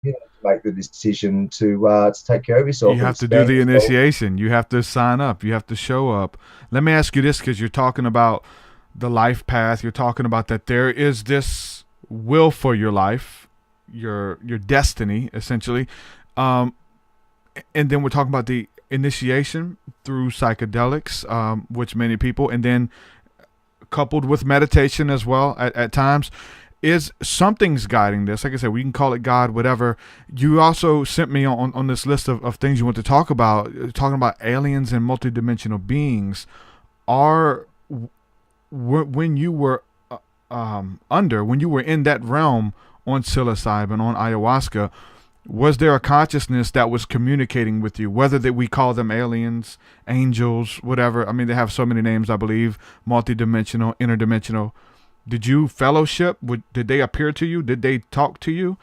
you know, to make the decision to take care of yourself You and have to do expand the yourself. initiation. You have to sign up. You have to show up. Let me ask you this, because you're talking about the life path. You're talking about that there is this will for your life, your destiny, essentially. Um, and then we're talking about the initiation through psychedelics, which many people, and then coupled with meditation as well at times, is something's guiding this. Like I said, we can call it God, whatever. You also sent me on this list of things you want to talk about, talking about aliens and multidimensional beings. Are when you were when you were in that realm on psilocybin, on ayahuasca, was there a consciousness that was communicating with you, whether that we call them aliens, angels, whatever? I mean, they have so many names, I believe, multidimensional, interdimensional. Did you fellowship? Did they appear to you? Did they talk to you?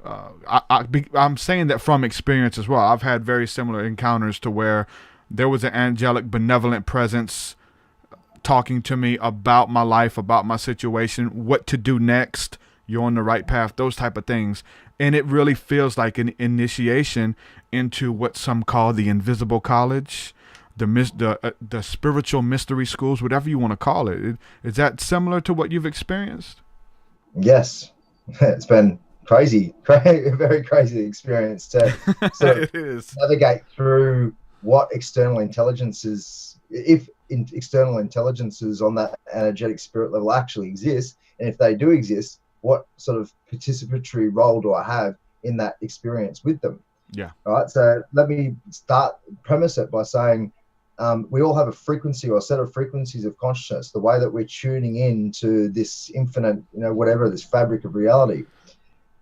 I'm saying that from experience as well. I've had very similar encounters to where there was an angelic, benevolent presence talking to me about my life, about my situation, what to do next. You're on the right path, those type of things. And it really feels like an initiation into what some call the invisible college, the spiritual mystery schools, whatever you want to call it. Is that similar to what you've experienced? Yes, it's been crazy, very crazy experience to sort of It is. navigate through what external intelligences, if external intelligences on that energetic spirit level actually exist, and if they do exist, what sort of participatory role do I have in that experience with them? Yeah. All right. So let me premise it by saying we all have a frequency or a set of frequencies of consciousness, the way that we're tuning in to this infinite, whatever, this fabric of reality.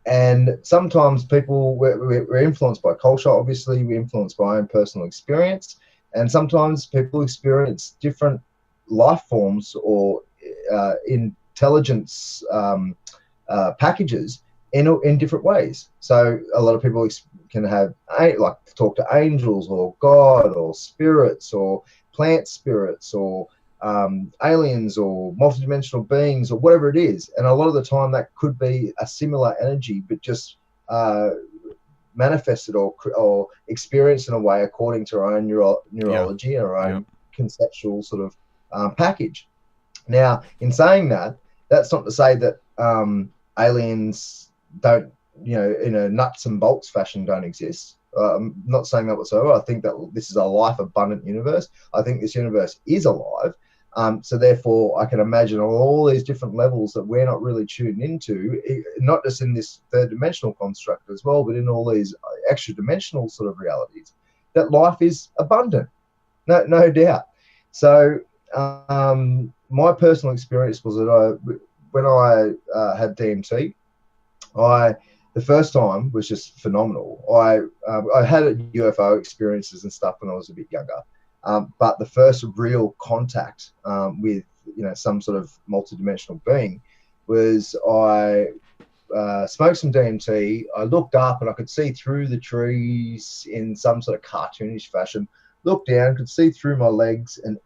And sometimes we're influenced by culture, obviously, we're influenced by our own personal experience. And sometimes people experience different life forms or intelligence packages in different ways. So a lot of people can have talk to angels or God or spirits or plant spirits or aliens or multidimensional beings or whatever it is. And a lot of the time that could be a similar energy, but just manifested or experienced in a way according to our own neurology and our own conceptual sort of package. Now, in saying that, that's not to say that aliens don't, in a nuts and bolts fashion, don't exist. I'm not saying that whatsoever. I think that this is a life abundant universe. I think this universe is alive. So therefore, I can imagine all these different levels that we're not really tuned into, not just in this third dimensional construct as well, but in all these extra dimensional sort of realities, that life is abundant, no doubt. So my personal experience was that when I had DMT, the first time was just phenomenal. I had UFO experiences and stuff when I was a bit younger, but the first real contact with some sort of multidimensional being was I smoked some DMT. I looked up and I could see through the trees in some sort of cartoonish fashion. Looked down, could see through my legs and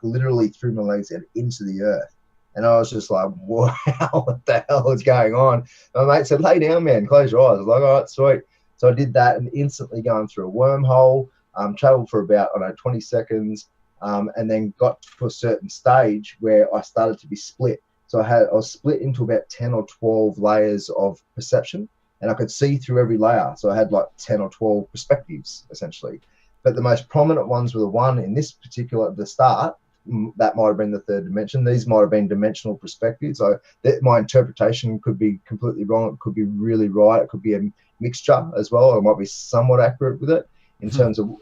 literally through my legs and into the earth. And I was just like, wow, what the hell is going on? And my mate said, lay down, man, close your eyes. I was like, all right, sweet. So I did that and instantly going through a wormhole, traveled for about, 20 seconds, and then got to a certain stage where I started to be split. So I was split into about 10 or 12 layers of perception, and I could see through every layer. So I had 10 or 12 perspectives, essentially. But the most prominent ones were the one in this particular, the start, that might have been the third dimension. These might have been dimensional perspectives. So my interpretation could be completely wrong. It could be really right. It could be a mixture as well. I might be somewhat accurate with it in terms of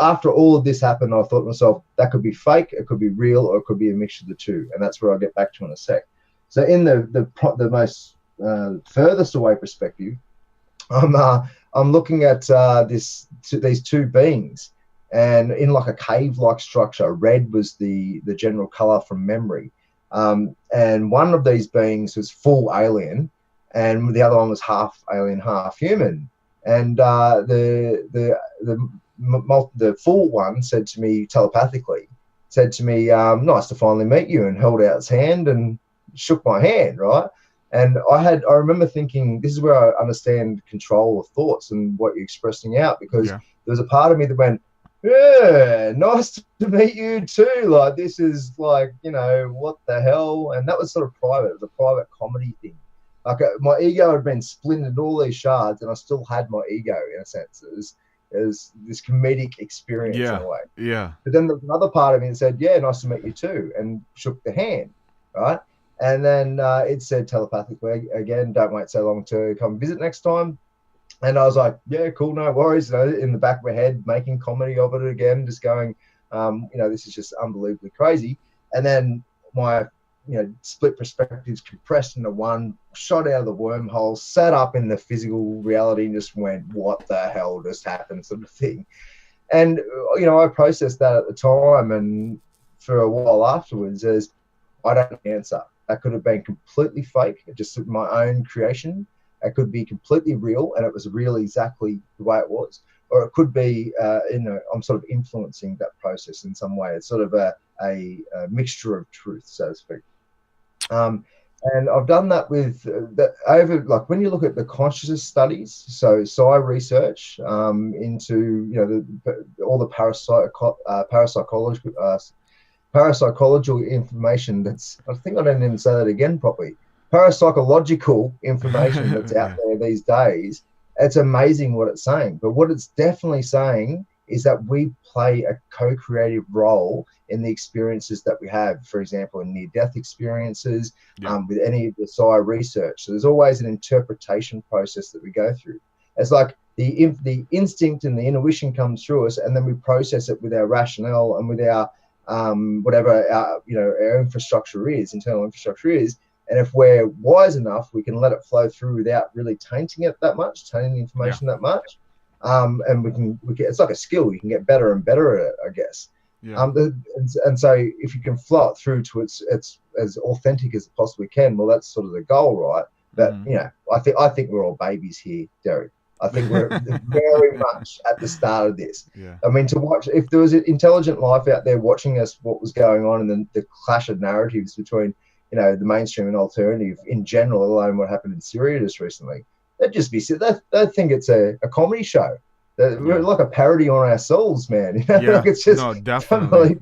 after all of this happened, I thought to myself, that could be fake, it could be real, or it could be a mixture of the two. And that's where I'll get back to in a sec. So in the most furthest away perspective, I'm looking at these two beings. And in a cave-like structure, red was the general color from memory. And one of these beings was full alien, and the other one was half alien, half human. And the full one said to me telepathically, nice to finally meet you, and held out its hand and shook my hand, right? And I remember thinking, this is where I understand control of thoughts and what you're expressing out, because there was a part of me that went, yeah, nice to meet you too. Like, this is like, what the hell? And that was sort of private. It was a private comedy thing. Like, my ego had been split into all these shards, and I still had my ego in a sense. It was this comedic experience in a way. Yeah. But then there was another part of me that said, yeah, nice to meet you too, and shook the hand, right? And then it said telepathically again, don't wait so long to come visit next time. And I was like, yeah, cool, no worries. In the back of my head, making comedy of it again, just going, this is just unbelievably crazy. And then my, split perspectives compressed into one, shot out of the wormhole, sat up in the physical reality and just went, what the hell just happened, sort of thing. And, I processed that at the time, and for a while afterwards, as I don't answer. That could have been completely fake, just my own creation. It could be completely real, and it was real exactly the way it was. Or it could be, I'm sort of influencing that process in some way. It's sort of a mixture of truth, so to speak. And I've done that with like when you look at the consciousness studies, so psi research into all the parapsychological information that's, I think I don't even say that again properly, parapsychological information that's out there these days. It's amazing what it's saying. But what it's definitely saying is that we play a co-creative role in the experiences that we have, for example, in near-death experiences, with any of the psi research. So there's always an interpretation process that we go through. It's like the instinct and the intuition comes through us, and then we process it with our rationale and with our whatever our infrastructure is, internal infrastructure is. And if we're wise enough, we can let it flow through without really tainting it that much, tainting the information that much. And we can, it's like a skill. You can get better and better at it, I guess. Yeah. And so if you can flow it through to its as authentic as it possibly can, well, that's sort of the goal, right? But I think we're all babies here, Derek. I think we're very much at the start of this. Yeah. I mean, to watch, if there was an intelligent life out there watching us, what was going on, and then the clash of narratives between, the mainstream and alternative in general, let alone what happened in Syria just recently, they'd just be, they'd think it's a comedy show. We're like a parody on ourselves, man. Like it's just definitely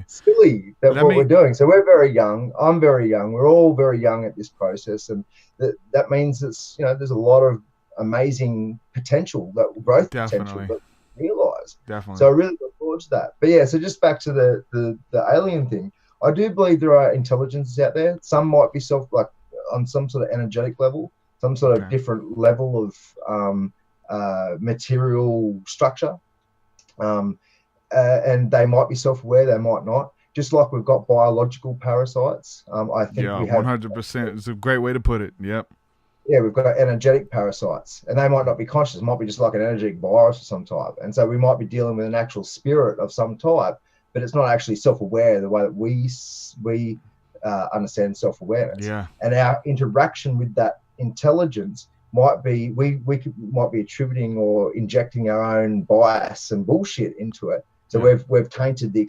silly what we're doing. So we're very young. I'm very young. We're all very young at this process, and that means it's there's a lot of amazing potential, growth potential that we realize. Definitely. So I really look forward to that. But yeah, so just back to the alien thing. I do believe there are intelligences out there. Some might be on some sort of energetic level, some sort of different level of material structure, and they might be self-aware, they might not. Just like we've got biological parasites, I think we have 100%. It's a great way to put it. Yep. Yeah, we've got energetic parasites, and they might not be conscious. It might be just like an energetic virus of some type, and so we might be dealing with an actual spirit of some type, but it's not actually self-aware the way that we understand self-awareness. Yeah. And our interaction with that intelligence might be might be attributing or injecting our own bias and bullshit into it. So we've tainted the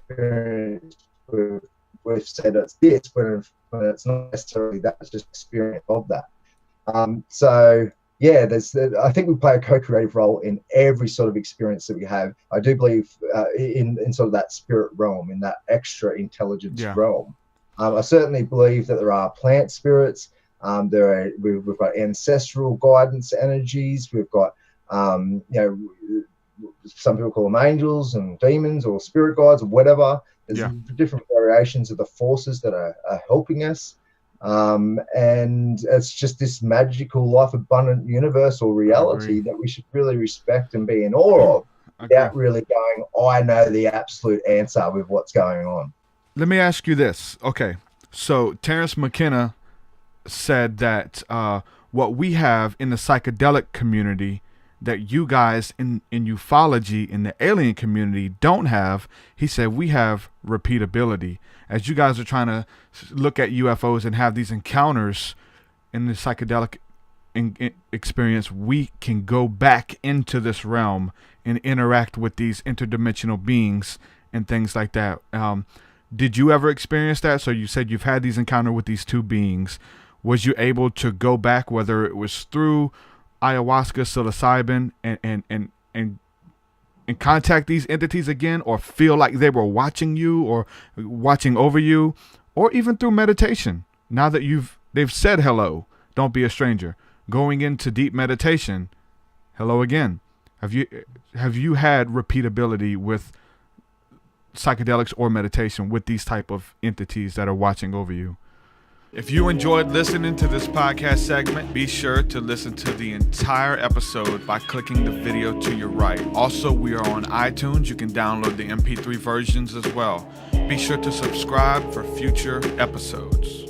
experience. We've said it's this when it's not necessarily that. It's just experience of that. So yeah, I think we play a co-creative role in every sort of experience that we have. I do believe in sort of that spirit realm, in that extra intelligence realm. I certainly believe that there are plant spirits. We've got ancestral guidance energies. We've got some people call them angels and demons or spirit guides or whatever. There's different variations of the forces that are helping us. And it's just this magical, life-abundant, universal reality that we should really respect and be in awe of without really going, I know the absolute answer with what's going on. Let me ask you this. Okay, so Terence McKenna said that what we have in the psychedelic community that you guys in ufology in the alien community don't have, he said we have repeatability. As you guys are trying to look at UFOs and have these encounters in the psychedelic experience, we can go back into this realm and interact with these interdimensional beings and things like that. Did you ever experience that? So you said you've had these encounters with these two beings. Was you able to go back, whether it was through ayahuasca, psilocybin, and contact these entities again, or feel like they were watching you or watching over you, or even through meditation? Now that they've said hello, don't be a stranger. Going into deep meditation, hello again. Have you had repeatability with psychedelics or meditation with these type of entities that are watching over you? If you enjoyed listening to this podcast segment, be sure to listen to the entire episode by clicking the video to your right. Also, we are on iTunes. You can download the MP3 versions as well. Be sure to subscribe for future episodes.